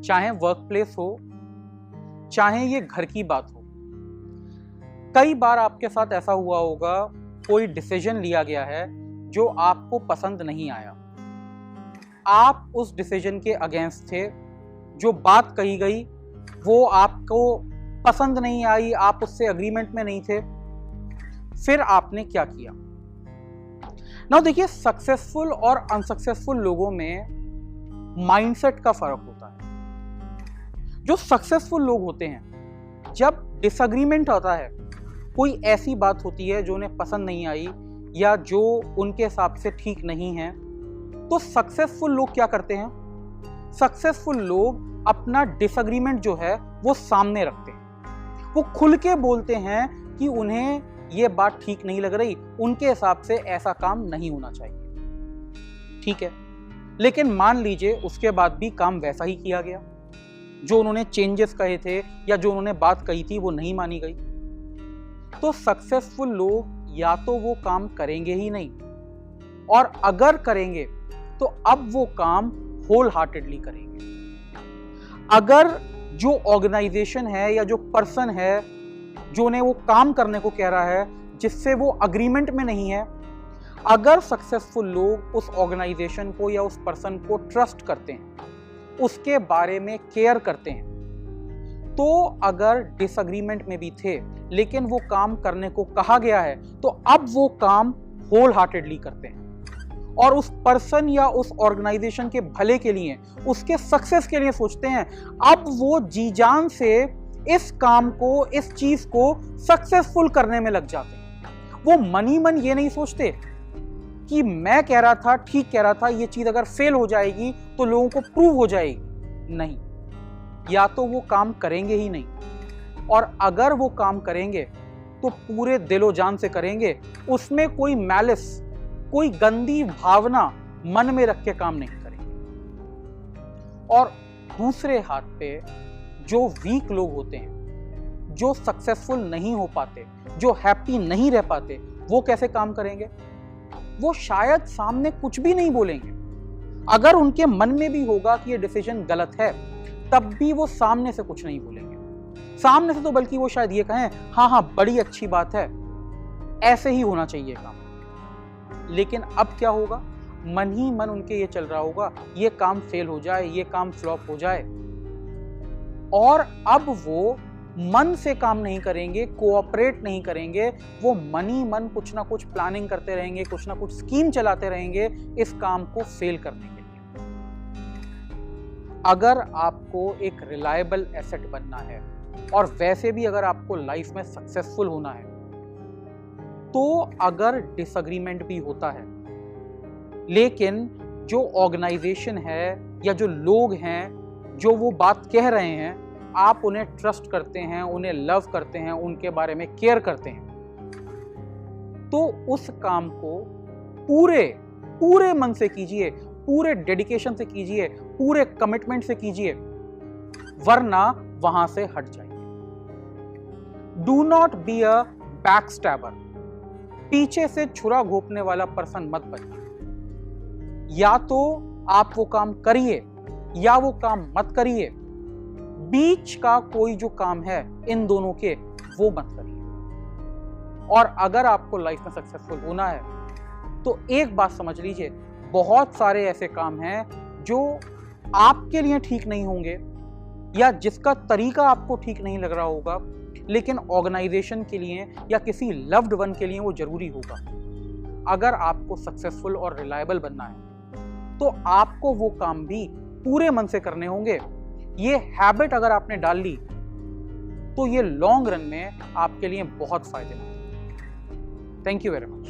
चाहे work place हो, चाहे ये घर की बात हो। कई बार आपके साथ ऐसा हुआ होगा, कोई डिसीजन लिया गया है जो आपको पसंद नहीं आया, आप उस डिसीजन के अगेंस्ट थे, जो बात कही गई वो आपको पसंद नहीं आई, आप उससे अग्रीमेंट में नहीं थे। फिर आपने क्या किया? नाउ देखिए, सक्सेसफुल और अनसक्सेसफुल लोगों में माइंडसेट का फर्क होता है। जो सक्सेसफुल लोग होते हैं, जब डिसएग्रीमेंट आता है, कोई ऐसी बात होती है जो उन्हें पसंद नहीं आई या जो उनके हिसाब से ठीक नहीं है, तो सक्सेसफुल लोग क्या करते हैं? सक्सेसफुल लोग अपना डिसएग्रीमेंट जो है वो सामने रखते हैं, वो खुल के बोलते हैं कि उन्हें ये बात ठीक नहीं लग रही, उनके हिसाब से ऐसा काम नहीं होना चाहिए। ठीक है, लेकिन मान लीजिए उसके बाद भी काम वैसा ही किया गया, जो उन्होंने चेंजेस कहे थे या जो उन्होंने बात कही थी वो नहीं मानी गई, तो सक्सेसफुल लोग या तो वो काम करेंगे ही नहीं, और अगर करेंगे तो अब वो काम होल हार्टेडली करेंगे। अगर जो ऑर्गेनाइजेशन है या जो पर्सन है जो उन्हें वो काम करने को कह रहा है जिससे वो अग्रीमेंट में नहीं है, अगर सक्सेसफुल लोग उस ऑर्गेनाइजेशन को या उस पर्सन को ट्रस्ट करते हैं, उसके बारे में केयर करते हैं, तो अगर डिसएग्रीमेंट में भी थे लेकिन वो काम करने को कहा गया है, तो अब वो काम होल हार्टेडली करते हैं और उस पर्सन या उस ऑर्गेनाइजेशन के भले के लिए, उसके सक्सेस के लिए सोचते हैं। अब वो जी जान से इस काम को, इस चीज को सक्सेसफुल करने में लग जाते हैं। वो मनी मन ये नहीं सोचते कि मैं कह रहा था, ठीक कह रहा था, ये चीज अगर फेल हो जाएगी तो लोगों को प्रूव हो जाएगी। नहीं, या तो वो काम करेंगे ही नहीं, और अगर वो काम करेंगे तो पूरे दिलो जान से करेंगे, उसमें कोई मैलिस, कोई गंदी भावना मन में रख के काम नहीं करेंगे। और दूसरे हाथ पे जो वीक लोग होते हैं, जो सक्सेसफुल नहीं हो पाते, जो हैप्पी नहीं रह पाते, वो कैसे काम करेंगे? वो शायद सामने कुछ भी नहीं बोलेंगे। अगर उनके मन में भी होगा कि ये डिसीजन गलत है, तब भी वो सामने से कुछ नहीं बोलेंगे। सामने से तो बल्कि वो शायद ये कहें, हाँ बड़ी अच्छी बात है, ऐसे ही होना चाहिए काम। लेकिन अब क्या होगा? मन ही मन उनके ये चल रहा होगा, ये काम फेल हो जाए, ये काम फ्लॉप हो जाए, और अब वो मन से काम नहीं करेंगे, कोऑपरेट नहीं करेंगे, वो मन ही मन कुछ ना कुछ प्लानिंग करते रहेंगे, कुछ ना कुछ स्कीम चलाते रहेंगे इस काम को फेल करने के लिए। अगर आपको एक रिलायबल एसेट बनना है, और वैसे भी अगर आपको लाइफ में सक्सेसफुल होना है, तो अगर डिसएग्रीमेंट भी होता है, लेकिन जो ऑर्गेनाइजेशन है या जो लोग हैं जो वो बात कह रहे हैं, आप उन्हें ट्रस्ट करते हैं, उन्हें लव करते हैं, उनके बारे में केयर करते हैं, तो उस काम को पूरे मन से कीजिए, पूरे डेडिकेशन से कीजिए, पूरे कमिटमेंट से कीजिए, वरना वहां से हट जाइए। Do not be a backstabber. पीछे से छुरा घोंपने वाला पर्सन मत बनिए। या तो आप वो काम करिए या वो काम मत करिए, बीच का कोई जो काम है इन दोनों के, वो मत करिए। और अगर आपको लाइफ में सक्सेसफुल होना है, तो एक बात समझ लीजिए, बहुत सारे ऐसे काम हैं जो आपके लिए ठीक नहीं होंगे या जिसका तरीका आपको ठीक नहीं लग रहा होगा, लेकिन ऑर्गेनाइजेशन के लिए या किसी लव्ड वन के लिए वो जरूरी होगा। अगर आपको सक्सेसफुल और रिलायबल बनना है, तो आपको वो काम भी पूरे मन से करने होंगे। ये हैबिट अगर आपने डाल ली, तो ये लॉन्ग रन में आपके लिए बहुत फायदेमंद है। Thank you very much.